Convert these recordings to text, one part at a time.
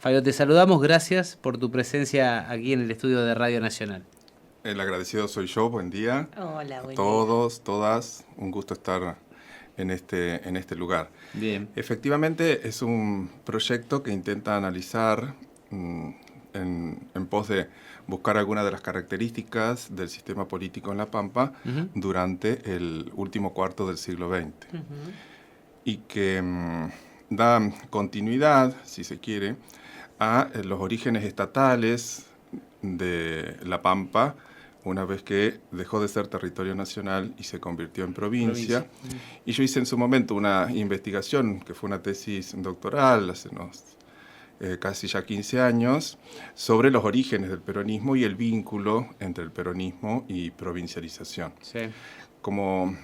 Fabio, te saludamos, gracias por tu presencia aquí en el estudio de Radio Nacional. El agradecido soy yo, buen día Hola, a buen día. todos, todas, un gusto estar en este lugar. Bien. Efectivamente es un proyecto que intenta analizar en pos de buscar algunas de las características del sistema político en La Pampa durante el último cuarto del siglo XX y que da continuidad, si se quiere, a los orígenes estatales de La Pampa una vez que dejó de ser territorio nacional y se convirtió en provincia. Y yo hice en su momento una investigación, que fue una tesis doctoral hace unos casi ya 15 años, sobre los orígenes del peronismo y el vínculo entre el peronismo y provincialización. Sí. Como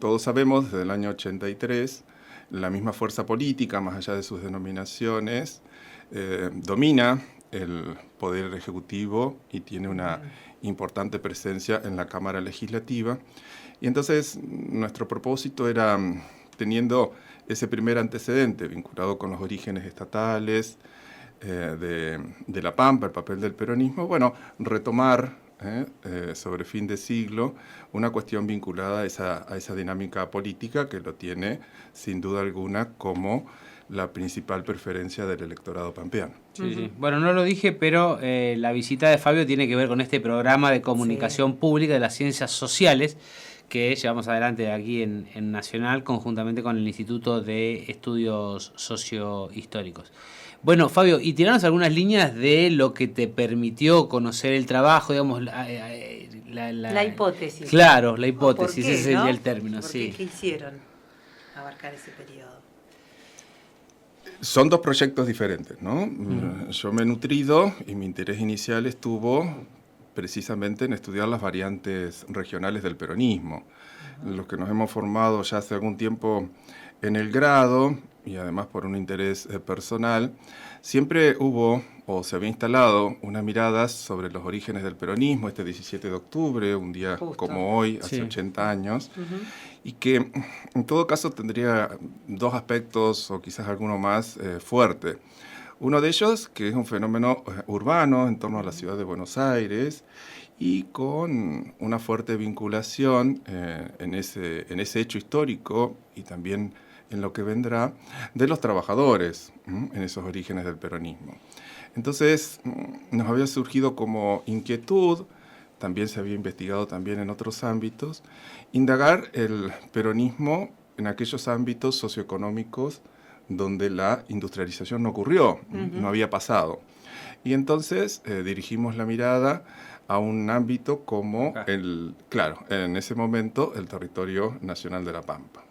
todos sabemos, desde el año 83, la misma fuerza política, más allá de sus denominaciones, domina el poder ejecutivo y tiene una importante presencia en la Cámara Legislativa. Y entonces nuestro propósito era, teniendo ese primer antecedente vinculado con los orígenes estatales de La Pampa, el papel del peronismo, bueno, retomar sobre fin de siglo una cuestión vinculada a esa dinámica política que lo tiene sin duda alguna como la principal preferencia del electorado pampeano. Sí, sí. Bueno, no lo dije, pero la visita de Fabio tiene que ver con este programa de comunicación pública de las ciencias sociales que llevamos adelante aquí en Nacional conjuntamente con el Instituto de Estudios Sociohistóricos. Bueno, Fabio, y tiranos algunas líneas de lo que te permitió conocer el trabajo, digamos, La hipótesis. Claro, la hipótesis, ¿Por qué, ese sería no? el término, ¿Por sí. qué? ¿Qué hicieron abarcar ese periodo? Son dos proyectos diferentes, ¿no? Yo me he nutrido y mi interés inicial estuvo precisamente en estudiar las variantes regionales del peronismo. Los que nos hemos formado ya hace algún tiempo en el grado, y además por un interés personal, siempre hubo o se había instalado una mirada sobre los orígenes del peronismo, este 17 de octubre, un día como hoy, hace 80 años, y que en todo caso tendría dos aspectos o quizás alguno más fuerte. Uno de ellos, que es un fenómeno urbano en torno a la ciudad de Buenos Aires y con una fuerte vinculación en ese hecho histórico y también en lo que vendrá de los trabajadores en esos orígenes del peronismo. Entonces nos había surgido como inquietud, también se había investigado también en otros ámbitos, indagar el peronismo en aquellos ámbitos socioeconómicos donde la industrialización no ocurrió, no había pasado. Y entonces dirigimos la mirada a un ámbito como en ese momento, el territorio nacional de La Pampa.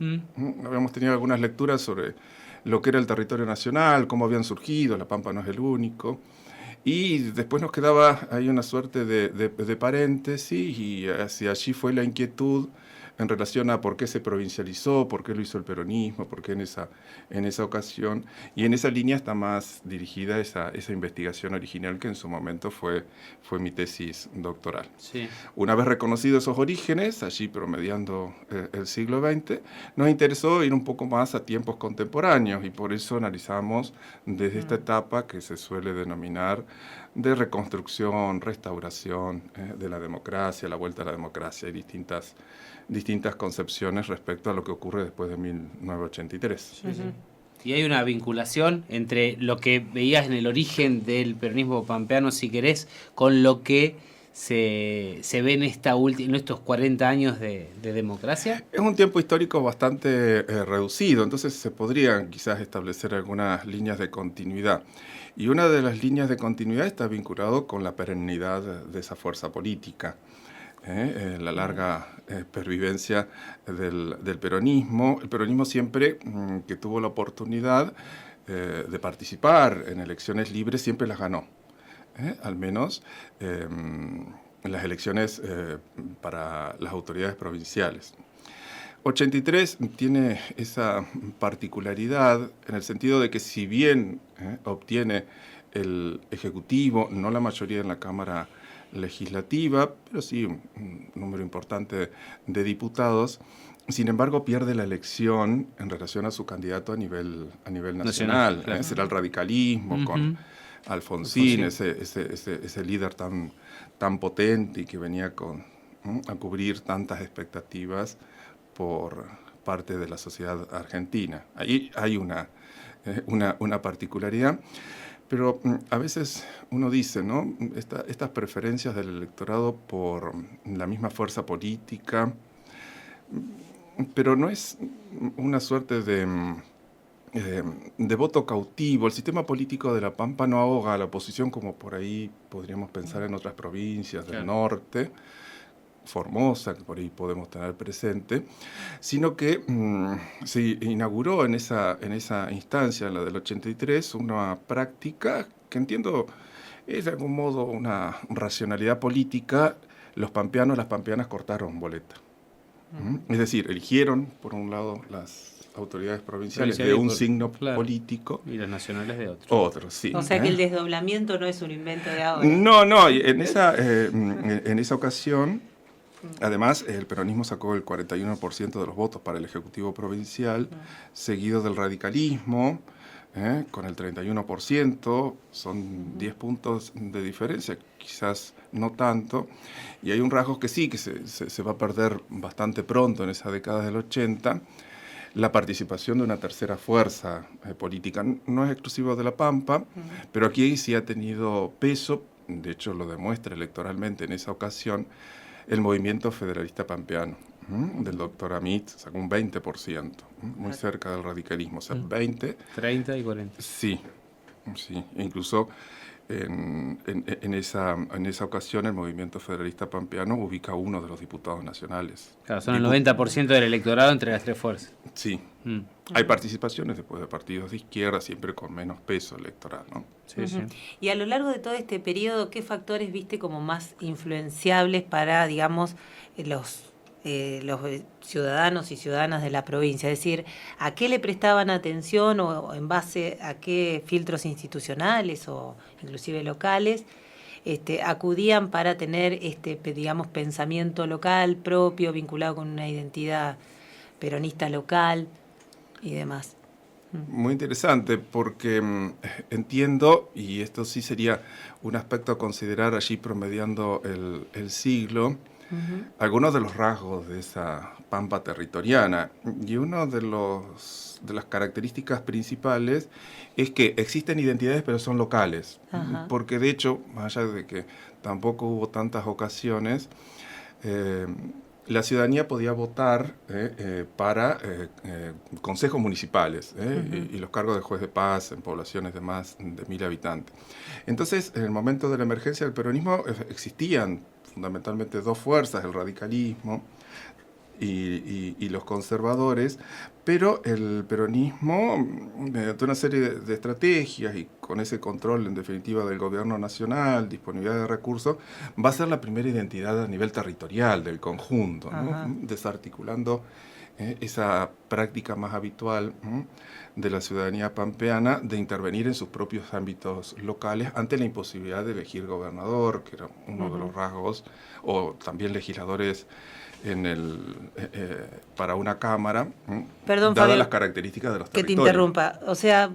Habíamos tenido algunas lecturas sobre lo que era el territorio nacional, cómo habían surgido, La Pampa no es el único. Y después nos quedaba ahí una suerte de paréntesis y hacia allí fue la inquietud en relación a por qué se provincializó, por qué lo hizo el peronismo, por qué en esa ocasión. Y en esa línea está más dirigida esa investigación original que en su momento fue mi tesis doctoral. Sí. Una vez reconocidos esos orígenes, allí promediando el siglo XX, nos interesó ir un poco más a tiempos contemporáneos y por eso analizamos desde esta etapa que se suele denominar de reconstrucción, restauración de la democracia, la vuelta a la democracia y distintas concepciones respecto a lo que ocurre después de 1983. Sí. Y hay una vinculación entre lo que veías en el origen del peronismo pampeano, si querés, con lo que se ve en estos 40 años de democracia. Es un tiempo histórico bastante reducido, entonces se podrían quizás establecer algunas líneas de continuidad. Y una de las líneas de continuidad está vinculado con la perennidad de esa fuerza política. La larga pervivencia del peronismo. El peronismo siempre que tuvo la oportunidad de participar en elecciones libres siempre las ganó. Al menos en las elecciones para las autoridades provinciales. 83 tiene esa particularidad en el sentido de que si bien obtiene el Ejecutivo, no la mayoría en la Cámara Legislativa, pero sí un número importante de diputados, sin embargo pierde la elección en relación a su candidato a nivel nacional. Claro. Será el radicalismo Alfonsín, ese líder tan potente y que venía a cubrir tantas expectativas por parte de la sociedad argentina. Ahí hay una particularidad, pero a veces uno dice, ¿no? Estas preferencias del electorado por la misma fuerza política, pero no es una suerte de voto cautivo. El sistema político de La Pampa no ahoga a la oposición como por ahí podríamos pensar en otras provincias del norte, Formosa, que por ahí podemos tener presente, sino que se inauguró en esa instancia, en la del 83, una práctica que entiendo es de algún modo una racionalidad política. Los pampeanos, las pampeanas cortaron boleta. Es decir, eligieron, por un lado, las autoridades provinciales de un signo político. Y los nacionales de otro. Otros, sí. O sea que el desdoblamiento no es un invento de ahora. No, en esa ocasión, además, el peronismo sacó el 41% de los votos para el Ejecutivo Provincial, seguido del radicalismo, con el 31%, son 10 puntos de diferencia, quizás no tanto, y hay un rasgo que sí, que se va a perder bastante pronto en esa década del 80, la participación de una tercera fuerza política. No es exclusivo de La Pampa, pero aquí sí ha tenido peso, de hecho lo demuestra electoralmente en esa ocasión, el movimiento federalista pampeano del doctor Amit, sacó un 20%, muy cerca del radicalismo, o sea, 20. 30 y 40. Sí, incluso en esa ocasión el movimiento federalista pampeano ubica a uno de los diputados nacionales. Claro, son el 90% del electorado entre las tres fuerzas. Sí. Hay participaciones después de partidos de izquierda, siempre con menos peso electoral, ¿no? Sí, sí. Y a lo largo de todo este periodo, ¿qué factores viste como más influenciables para, digamos, los ciudadanos y ciudadanas de la provincia? Es decir, ¿a qué le prestaban atención o en base a qué filtros institucionales o inclusive locales acudían para tener digamos, pensamiento local propio, vinculado con una identidad peronista local y demás? Muy interesante, porque entiendo, y esto sí sería un aspecto a considerar allí promediando el siglo, algunos de los rasgos de esa pampa territoriana. Y una de las características principales es que existen identidades, pero son locales. Porque de hecho, más allá de que tampoco hubo tantas ocasiones, la ciudadanía podía votar para consejos municipales y los cargos de juez de paz en poblaciones de más de 1.000 habitantes. Entonces, en el momento de la emergencia del peronismo existían fundamentalmente dos fuerzas, el radicalismo y los conservadores, pero el peronismo, mediante una serie de estrategias y con ese control en definitiva del gobierno nacional, disponibilidad de recursos, va a ser la primera identidad a nivel territorial del conjunto, ¿no? Desarticulando esa práctica más habitual de la ciudadanía pampeana de intervenir en sus propios ámbitos locales ante la imposibilidad de elegir gobernador, que era uno de los rasgos, o también legisladores para una cámara, Perdón, dadas Fabio, las características de los territorios. Que te interrumpa. O sea,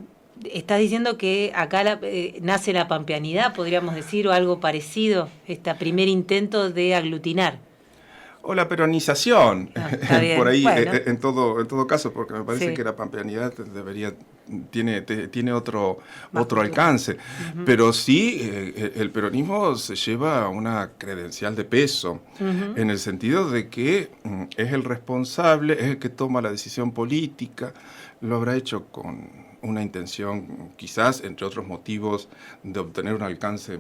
estás diciendo que acá nace la pampeanidad, podríamos decir, o algo parecido, este primer intento de aglutinar. O la peronización, por ahí, bueno. en todo caso, porque me parece que la pampeanidad tiene otro alcance. Pero sí, el peronismo se lleva una credencial de peso, en el sentido de que es el responsable, es el que toma la decisión política, lo habrá hecho con una intención, quizás, entre otros motivos, de obtener un alcance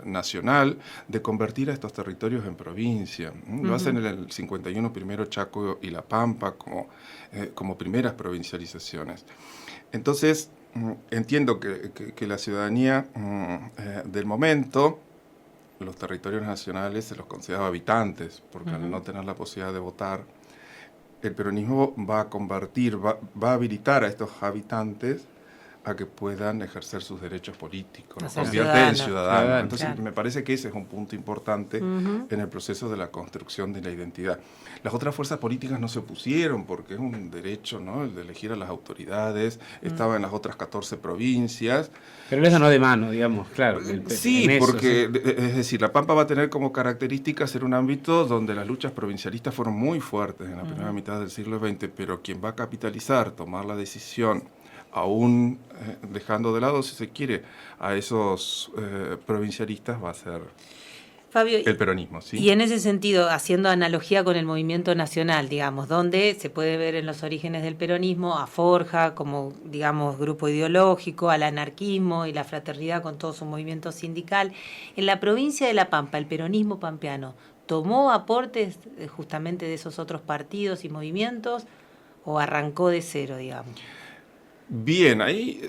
nacional, de convertir a estos territorios en provincia. Lo hacen en el 51 primero Chaco y La Pampa como primeras provincializaciones. Entonces, entiendo que la ciudadanía del momento, los territorios nacionales se los consideraba habitantes, porque al no tener la posibilidad de votar, el peronismo va a habilitar a estos habitantes a que puedan ejercer sus derechos políticos, los ser convierte en ciudadanos. ciudadanos. Entonces Claro. me parece que ese es un punto importante en el proceso de la construcción de la identidad. Las otras fuerzas políticas no se opusieron porque es un derecho, ¿no?, el de elegir a las autoridades, estaba en las otras 14 provincias. Pero les ganó de mano, digamos, claro. Sí, en eso, porque, sí. es decir, La Pampa va a tener como característica ser un ámbito donde las luchas provincialistas fueron muy fuertes en la primera mitad del siglo XX, pero quien va a capitalizar, tomar la decisión, aún dejando de lado, si se quiere, a esos provincialistas, va a ser Fabio, el peronismo, ¿sí? y en ese sentido, haciendo analogía con el movimiento nacional, digamos, donde se puede ver en los orígenes del peronismo a Forja como, digamos, grupo ideológico, al anarquismo y la fraternidad con todo su movimiento sindical. En la provincia de La Pampa, el peronismo pampeano, ¿tomó aportes justamente de esos otros partidos y movimientos o arrancó de cero, digamos? Bien, ahí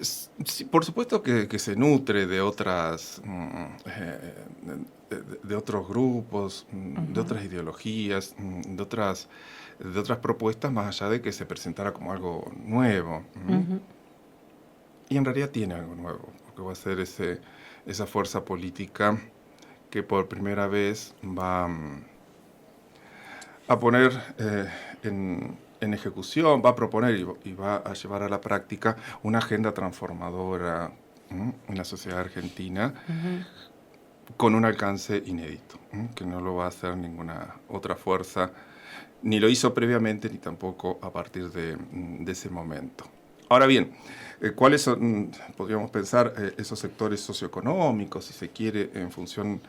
sí, por supuesto que se nutre de otras de otros grupos, de otras ideologías, de otras propuestas, más allá de que se presentara como algo nuevo. Y en realidad tiene algo nuevo, porque va a ser esa fuerza política que por primera vez va a poner en ejecución, va a proponer y va a llevar a la práctica una agenda transformadora en la sociedad argentina con un alcance inédito, que no lo va a hacer ninguna otra fuerza, ni lo hizo previamente, ni tampoco a partir de ese momento. Ahora bien, ¿cuáles son, podríamos pensar, esos sectores socioeconómicos, si se quiere, en función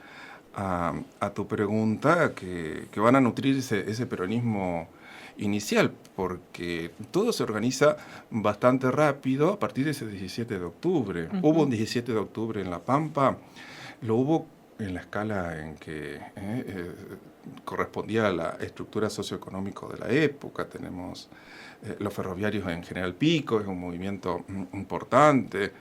a tu pregunta, que van a nutrir ese peronismo inicial? Porque todo se organiza bastante rápido a partir de ese 17 de octubre. Hubo un 17 de octubre en La Pampa, lo hubo en la escala en que correspondía a la estructura socioeconómica de la época. Tenemos los ferroviarios en General Pico, es un movimiento importante,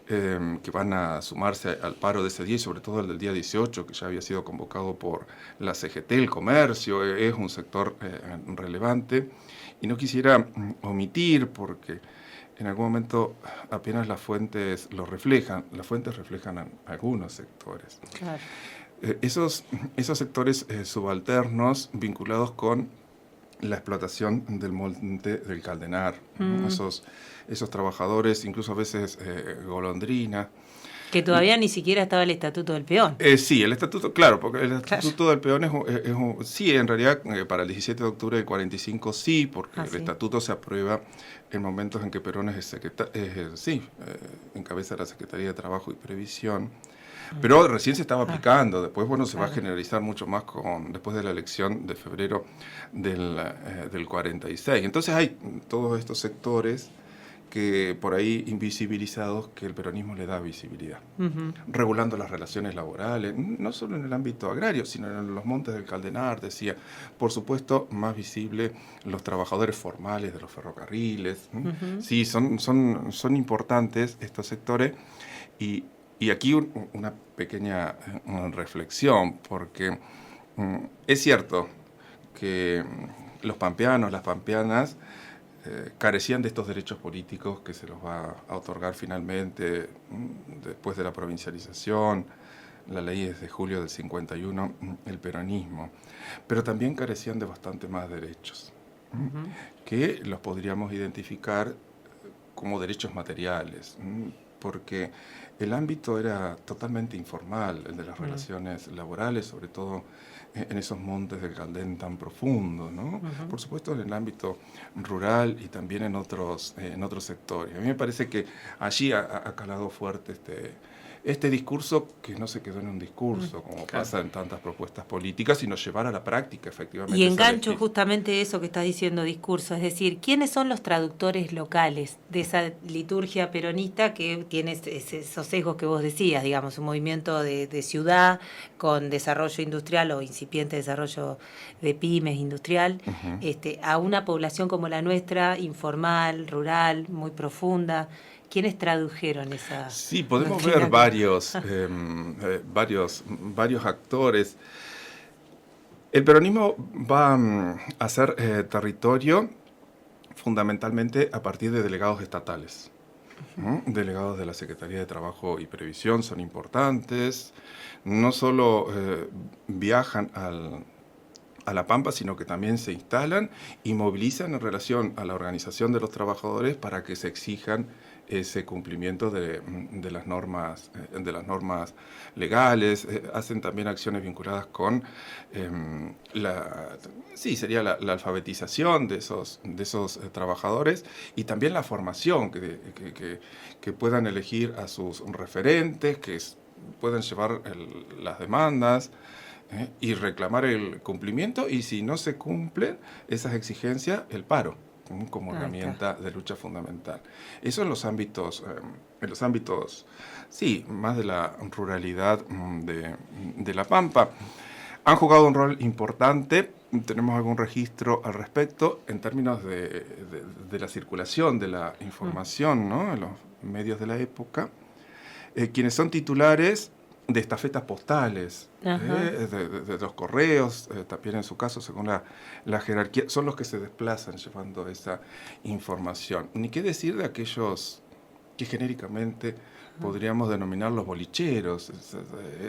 que van a sumarse al paro de ese día, y sobre todo el del día 18, que ya había sido convocado por la CGT, el comercio, es un sector relevante. Y no quisiera omitir, porque en algún momento apenas las fuentes lo reflejan, las fuentes reflejan algunos sectores. Claro. Esos sectores subalternos vinculados con la explotación del monte del Caldenar, esos trabajadores, incluso a veces golondrina. Que todavía ni siquiera estaba el Estatuto del Peón. Sí, el Estatuto, claro, porque el Estatuto del Peón sí, en realidad para el 17 de octubre del 45 sí, porque el Estatuto se aprueba en momentos en que Perón encabeza la Secretaría de Trabajo y Previsión. Pero recién se estaba aplicando, después se va a generalizar mucho más después de la elección de febrero del 46. Entonces hay todos estos sectores que por ahí invisibilizados, que el peronismo le da visibilidad, regulando las relaciones laborales, no solo en el ámbito agrario, sino en los montes del Caldenar, decía, por supuesto, más visible los trabajadores formales de los ferrocarriles. Sí, son importantes estos sectores. Y aquí una pequeña reflexión, porque es cierto que los pampeanos, las pampeanas, carecían de estos derechos políticos que se los va a otorgar finalmente después de la provincialización. La ley es de julio del 51, el peronismo. Pero también carecían de bastante más derechos, que los podríamos identificar como derechos materiales, porque el ámbito era totalmente informal, el de las relaciones laborales, sobre todo en esos montes del Caldén tan profundos, ¿no? Por supuesto en el ámbito rural y también en otros sectores. A mí me parece que allí ha calado fuerte este discurso, que no se quedó en un discurso, como pasa en tantas propuestas políticas, sino llevar a la práctica, efectivamente. Y engancho justamente eso que estás diciendo, discurso, es decir, ¿quiénes son los traductores locales de esa liturgia peronista que tiene esos sesgos que vos decías, digamos, un movimiento de ciudad con desarrollo industrial o incipiente desarrollo de pymes industrial, a una población como la nuestra, informal, rural, muy profunda? ¿Quiénes tradujeron esa? Sí, podemos ver varios actores. El peronismo va a ser territorio fundamentalmente a partir de delegados estatales. Delegados de la Secretaría de Trabajo y Previsión son importantes. No solo viajan a La Pampa, sino que también se instalan y movilizan en relación a la organización de los trabajadores para que se exijan ese cumplimiento de las normas legales. Hacen también acciones vinculadas con sería la alfabetización de esos trabajadores, y también la formación, que puedan elegir a sus referentes, que puedan llevar las demandas y reclamar el cumplimiento, y si no se cumplen esas exigencias, el paro como herramienta de lucha fundamental. Eso en los ámbitos, sí, más de la ruralidad de La Pampa. Han jugado un rol importante, tenemos algún registro al respecto, en términos de la circulación de la información, ¿no?, en los medios de la época, quienes son titulares de estafetas postales, de los correos, también en su caso, según la jerarquía, son los que se desplazan llevando esa información. Ni qué decir de aquellos que genéricamente podríamos denominar los bolicheros,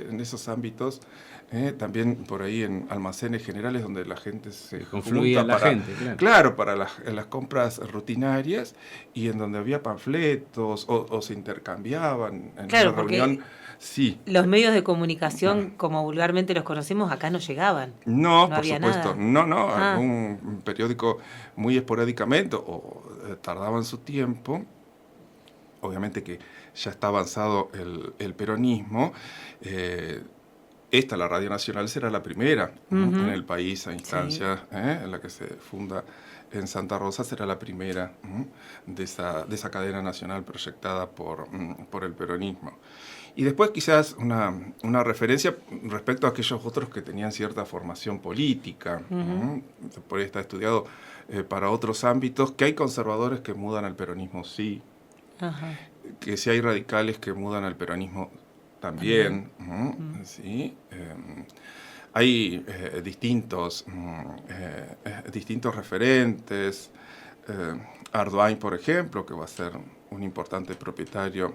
en esos ámbitos, también por ahí en almacenes generales donde la gente se confluía la gente, claro, para las compras rutinarias, y en donde había panfletos o se intercambiaban en una reunión. Sí. Los medios de comunicación, como vulgarmente los conocemos, acá no llegaban. No, por supuesto. No. Algún periódico muy esporádicamente, o tardaban su tiempo. Obviamente que ya está avanzado el peronismo. La Radio Nacional, será la primera en el país a instancia, en la que se funda en Santa Rosa, será la primera de esa cadena nacional proyectada por el peronismo. Y después quizás una referencia respecto a aquellos otros que tenían cierta formación política. Por ahí está estudiado para otros ámbitos, que hay conservadores que mudan al peronismo, sí. Que si hay radicales que mudan al peronismo, también. Sí. Hay distintos referentes. Ardoin, por ejemplo, que va a ser un importante propietario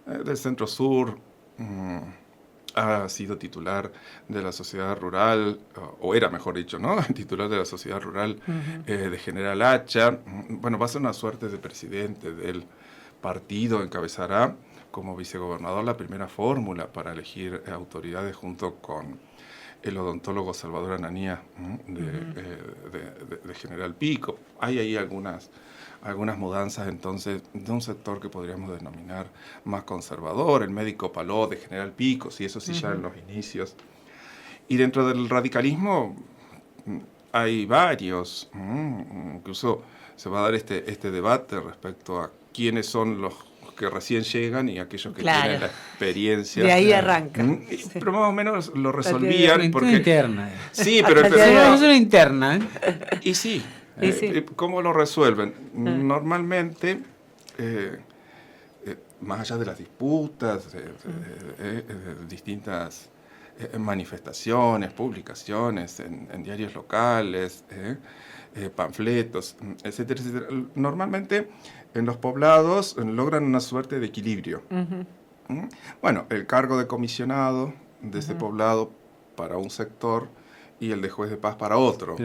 del Centro Sur, ha sido titular de la Sociedad Rural, o era, mejor dicho, ¿no?, titular de la Sociedad Rural de General Hacha. Bueno, va a ser una suerte de presidente del partido, encabezará como vicegobernador la primera fórmula para elegir autoridades, junto con el odontólogo Salvador Ananía de General Pico. Hay ahí algunas mudanzas, entonces, de un sector que podríamos denominar más conservador, el médico Paló de General Pico, y eso sí, ya en los inicios. Y dentro del radicalismo hay varios, incluso se va a dar este debate respecto a quiénes son los que recién llegan y aquellos que tienen la experiencia. De ahí arranca. Pero más o menos lo resolvían. Porque interna. Sí, pero es una interna. Y sí. ¿Cómo lo resuelven? Normalmente, más allá de las disputas, distintas manifestaciones, publicaciones en diarios locales, panfletos, etcétera, etcétera, normalmente en los poblados logran una suerte de equilibrio. Bueno, el cargo de comisionado de ese poblado para un sector y el de juez de paz para otro.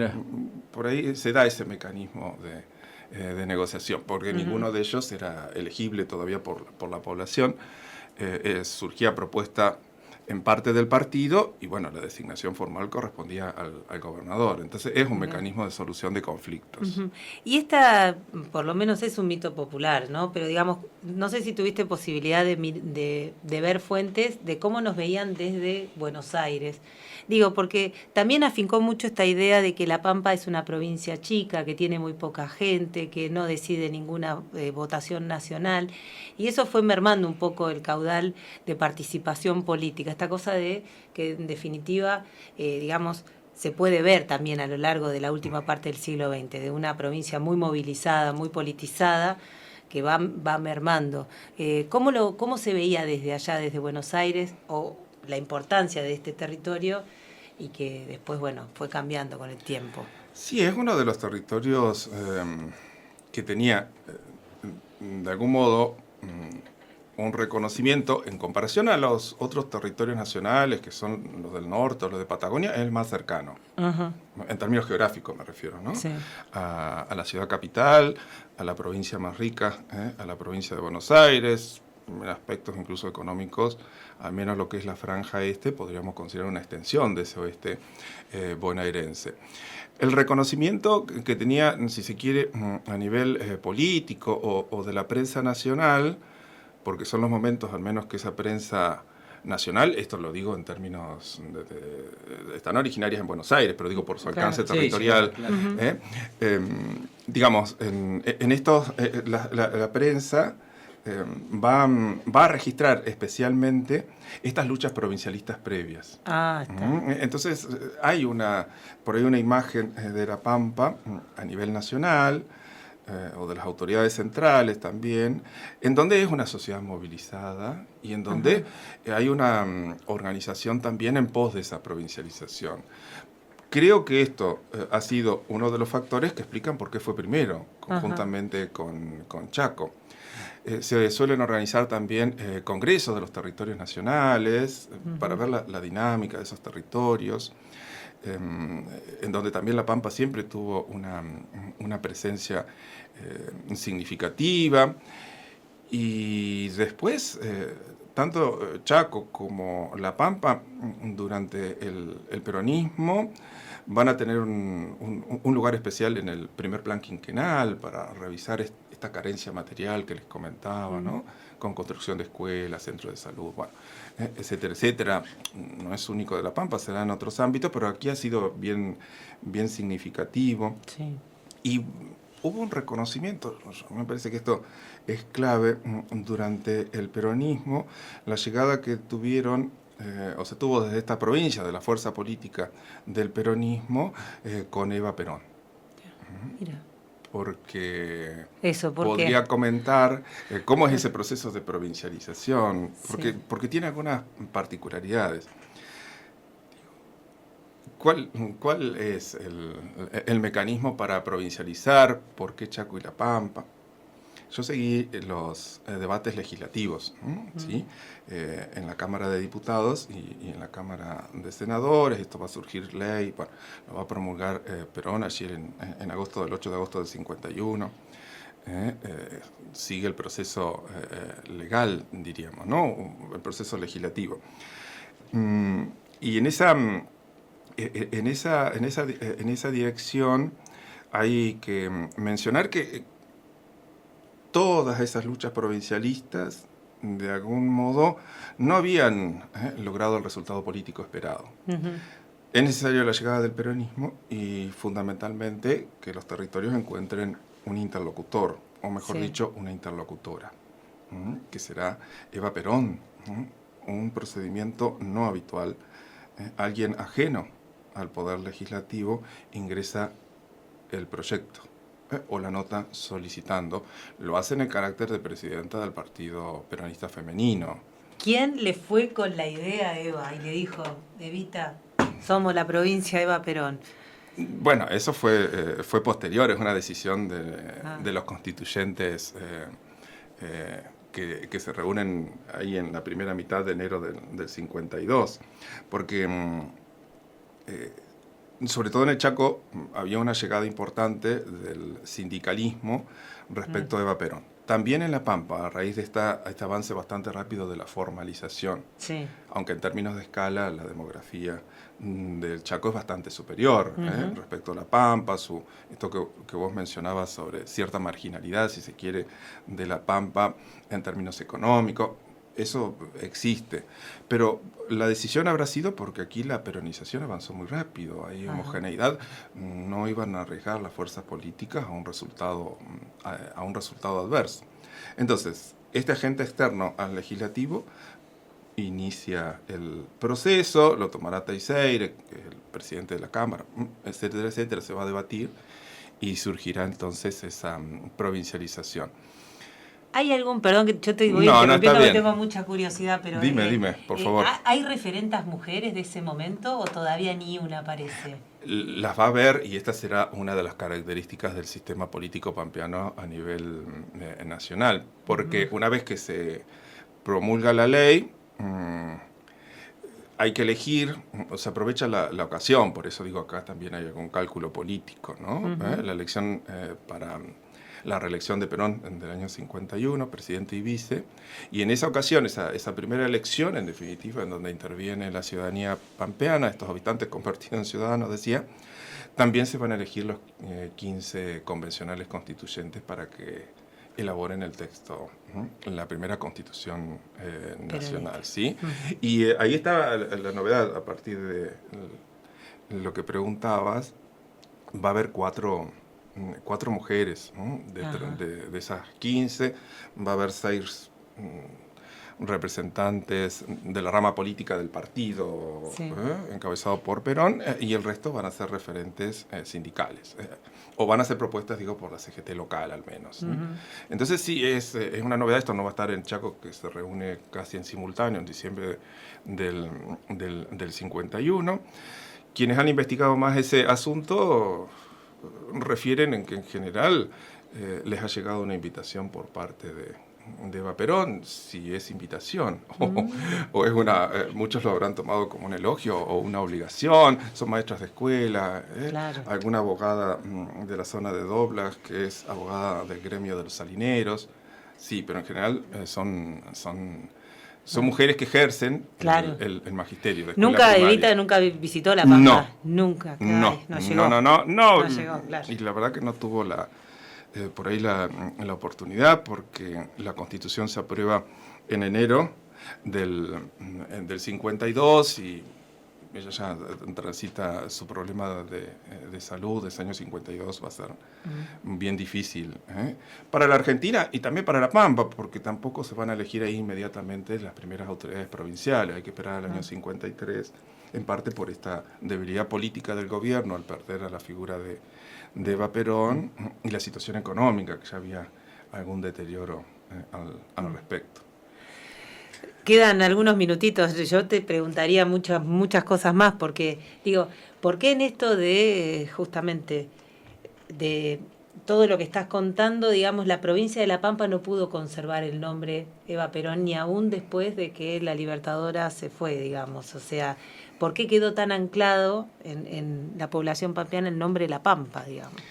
Por ahí se da ese mecanismo de negociación, porque ninguno de ellos era elegible todavía por la población. Surgía propuesta en parte del partido, y bueno, la designación formal correspondía al gobernador. Entonces es un mecanismo de solución de conflictos. Y esta, por lo menos, es un mito popular, ¿no? Pero digamos, no sé si tuviste posibilidad de ver fuentes de cómo nos veían desde Buenos Aires. Digo, porque también afincó mucho esta idea de que La Pampa es una provincia chica, que tiene muy poca gente, que no decide ninguna votación nacional, y eso fue mermando un poco el caudal de participación política. Esta cosa de que, en definitiva, digamos, se puede ver también a lo largo de la última parte del siglo XX, de una provincia muy movilizada, muy politizada, que va mermando. ¿Cómo se veía desde allá, desde Buenos Aires, o la importancia de este territorio, y que después, bueno, fue cambiando con el tiempo? Sí, es uno de los territorios que tenía, de algún modo, un reconocimiento en comparación a los otros territorios nacionales, que son los del norte o los de Patagonia, es el más cercano. En términos geográficos me refiero, ¿no? Sí. A la ciudad capital, a la provincia más rica, a la provincia de Buenos Aires, en aspectos incluso económicos, al menos lo que es la franja este, podríamos considerar una extensión de ese oeste bonaerense. El reconocimiento que tenía, si se quiere, a nivel político o de la prensa nacional, porque son los momentos, al menos que esa prensa nacional, esto lo digo en términos están originarias en Buenos Aires, pero digo por su alcance territorial. Sí, claro. Digamos, en estos, la prensa va a registrar especialmente estas luchas provincialistas previas. Entonces, hay por ahí una imagen de La Pampa a nivel nacional, o de las autoridades centrales también, en donde es una sociedad movilizada y en donde hay una organización también en pos de esa provincialización. Creo que esto ha sido uno de los factores que explican por qué fue primero, conjuntamente con Chaco. Se suelen organizar también congresos de los territorios nacionales para ver la dinámica de esos territorios, en donde también La Pampa siempre tuvo una presencia significativa. Y después, tanto Chaco como La Pampa, durante el peronismo, van a tener un lugar especial en el primer plan quinquenal para revisar esta carencia material que les comentaba, ¿no? Con construcción de escuelas, centros de salud, bueno, etcétera, etcétera. No es único de La Pampa, será en otros ámbitos, pero aquí ha sido bien significativo. Sí. Y hubo un reconocimiento, me parece que esto es clave, durante el peronismo, la llegada que tuvieron, o se tuvo desde esta provincia, de la fuerza política del peronismo, con Eva Perón. Mira. Porque ¿por podría qué? Comentar cómo es ese proceso de provincialización, porque tiene algunas particularidades. ¿Cuál es el mecanismo para provincializar? ¿Por qué Chaco y La Pampa? Yo seguí los debates legislativos, ¿sí? En la Cámara de Diputados y en la Cámara de Senadores. Esto va a surgir ley, bueno, lo va a promulgar Perón ayer en agosto, del 8 de agosto del 51. Sigue el proceso legal, diríamos, ¿no? El proceso legislativo. Y en esa dirección hay que mencionar que todas esas luchas provincialistas, de algún modo, no habían logrado el resultado político esperado. Es necesario la llegada del peronismo y, fundamentalmente, que los territorios encuentren un interlocutor, o mejor dicho, una interlocutora, que será Eva Perón, un procedimiento no habitual. Alguien ajeno al poder legislativo ingresa el proyecto o la nota solicitando. Lo hace en el carácter de presidenta del Partido Peronista Femenino. ¿Quién le fue con la idea a Eva y le dijo, Evita, somos la provincia Eva Perón? Bueno, eso fue posterior, es una decisión de los constituyentes que se reúnen ahí en la primera mitad de enero del 52, porque sobre todo en el Chaco había una llegada importante del sindicalismo respecto a Eva Perón. También en La Pampa, a raíz de este avance bastante rápido de la formalización, aunque en términos de escala la demografía del Chaco es bastante superior respecto a La Pampa, esto que vos mencionabas sobre cierta marginalidad, si se quiere, de La Pampa en términos económicos. Eso existe, pero la decisión habrá sido porque aquí la peronización avanzó muy rápido, hay homogeneidad, no iban a arriesgar las fuerzas políticas a un resultado adverso. Entonces, este agente externo al legislativo inicia el proceso, lo tomará Teixeira, que es el presidente de la Cámara, etcétera, etcétera, se va a debatir y surgirá entonces esa provincialización. ¿Hay algún, perdón que yo te voy No, interrumpiendo está porque bien. tengo mucha curiosidad, pero... Dime, por favor. ¿Hay referentas mujeres de ese momento o todavía ni una aparece? Las va a ver, y esta será una de las características del sistema político pampeano a nivel nacional, porque una vez que se promulga la ley, hay que elegir, se aprovecha la ocasión, por eso digo acá también hay algún cálculo político, ¿no? La elección para la reelección de Perón del año 51, presidente y vice, y en esa ocasión, esa primera elección, en definitiva, en donde interviene la ciudadanía pampeana, estos habitantes convertidos en ciudadanos, decía, también se van a elegir los 15 convencionales constituyentes para que elaboren el texto, la primera constitución nacional, ¿sí? Y ahí está la novedad, a partir de lo que preguntabas, va a haber cuatro mujeres, ¿no? De esas 15, va a haber 6 representantes de la rama política del partido, sí, encabezado por Perón, y el resto van a ser referentes sindicales, o van a ser propuestas, digo, por la CGT local al menos. Entonces sí, es una novedad, esto no va a estar en Chaco, que se reúne casi en simultáneo, en diciembre del 51. Quienes han investigado más ese asunto refieren en que en general les ha llegado una invitación por parte de Eva Perón, si es invitación o es muchos lo habrán tomado como un elogio o una obligación, son maestras de escuela, claro, alguna abogada de la zona de Doblas que es abogada del gremio de los salineros, sí, pero en general son mujeres que ejercen, claro, el magisterio. Nunca Evita nunca visitó La Pampa. No. Nunca. No llegó. No llegó, claro. Y la verdad que no tuvo por ahí la oportunidad, porque la Constitución se aprueba en enero del 52 y ella ya transita su problema de salud. Ese año 52 va a ser bien difícil para la Argentina y también para La Pampa, porque tampoco se van a elegir ahí inmediatamente las primeras autoridades provinciales. Hay que esperar al año 53, en parte por esta debilidad política del gobierno al perder a la figura de Eva Perón y la situación económica, que ya había algún deterioro al respecto. Quedan algunos minutitos, yo te preguntaría muchas cosas más, porque digo, ¿por qué en esto de justamente de todo lo que estás contando, digamos, la provincia de La Pampa no pudo conservar el nombre Eva Perón ni aún después de que la Libertadora se fue, digamos? O sea, ¿por qué quedó tan anclado en la población pampeana el nombre La Pampa, digamos?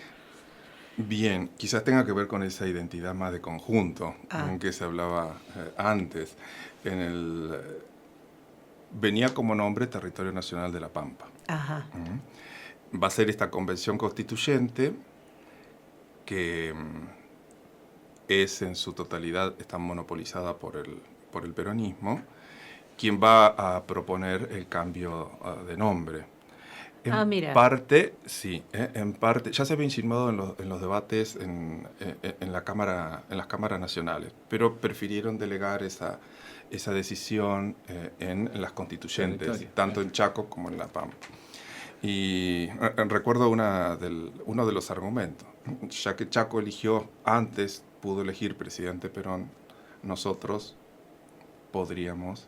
Bien, quizás tenga que ver con esa identidad más de conjunto en que se hablaba antes. Venía como nombre Territorio Nacional de La Pampa. Ajá. Va a ser esta convención constituyente que es en su totalidad, está monopolizada por el peronismo, quien va a proponer el cambio de nombre. En parte, sí, en parte, ya se había insinuado en los debates en las cámaras nacionales, pero prefirieron delegar esa decisión en las constituyentes, tanto en Chaco como en La Pampa. Y recuerdo uno de los argumentos, ya que Chaco eligió antes, pudo elegir presidente Perón, nosotros podríamos,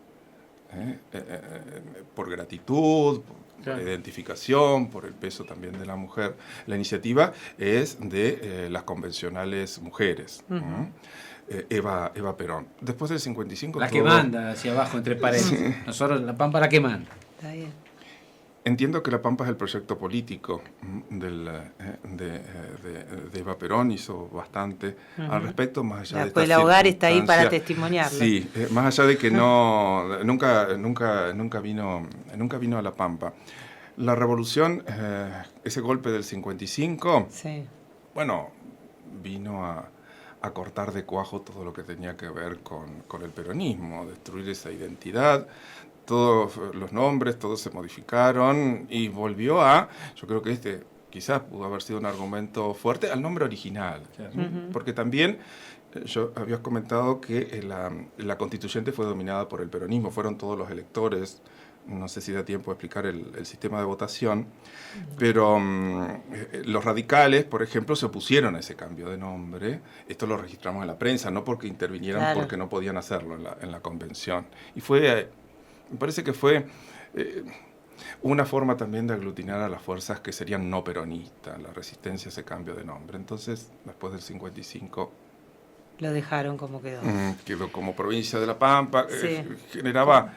por gratitud, por identificación, por el peso también de la mujer. La iniciativa es de las convencionales mujeres. Eva Perón. Después del 55... La que manda, hacia abajo, entre paréntesis. Nosotros, La Pampa, la que manda. Está bien. Entiendo que La Pampa es el proyecto político de Eva Perón, hizo bastante al respecto, más allá de esta el hogar está ahí para testimoniarlo. Sí, más allá de que nunca vino a La Pampa. La revolución, ese golpe del 55, sí, bueno, vino a cortar de cuajo todo lo que tenía que ver con el peronismo, destruir esa identidad. Todos los nombres, todos se modificaron y volvió yo creo que quizás pudo haber sido un argumento fuerte al nombre original, porque también yo había comentado que la constituyente fue dominada por el peronismo, fueron todos los electores no sé si da tiempo de explicar el sistema de votación, pero los radicales, por ejemplo, se opusieron a ese cambio de nombre. Esto lo registramos en la prensa, no porque intervinieran, Claro. porque no podían hacerlo en la convención. Y fue, me parece que fue una forma también de aglutinar a las fuerzas que serían no peronistas, la resistencia a ese cambio de nombre. Entonces, después del 55... Lo dejaron como quedó. Quedó como provincia de La Pampa, Sí. Generaba,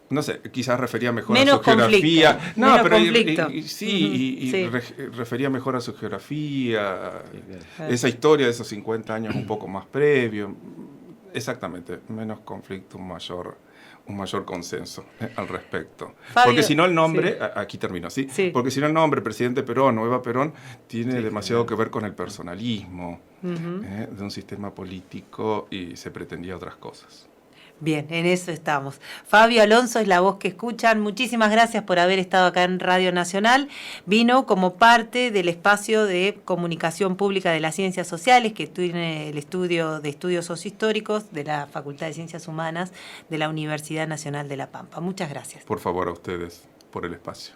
no sé, quizás refería mejor Menos a su geografía. conflicto, No, menos pero conflicto. sí, Sí. refería mejor a su geografía, claro. esa historia de esos 50 años un poco más previo. Exactamente, menos conflicto, un mayor consenso al respecto. Fabio, porque si no el nombre, sí. aquí termino, ¿sí? Sí. Porque si no el nombre, presidente Perón, Nueva Perón, tiene Sí, demasiado claro. que ver con el personalismo Ujú. de un sistema político y se pretendía otras cosas. Bien, en eso estamos. Fabio Alonso es la voz que escuchan. Muchísimas gracias por haber estado acá en Radio Nacional. Vino como parte del espacio de comunicación pública de las ciencias sociales que tiene el estudio de estudios sociohistóricos de la Facultad de Ciencias Humanas de la Universidad Nacional de La Pampa. Muchas gracias. Por favor, a ustedes por el espacio.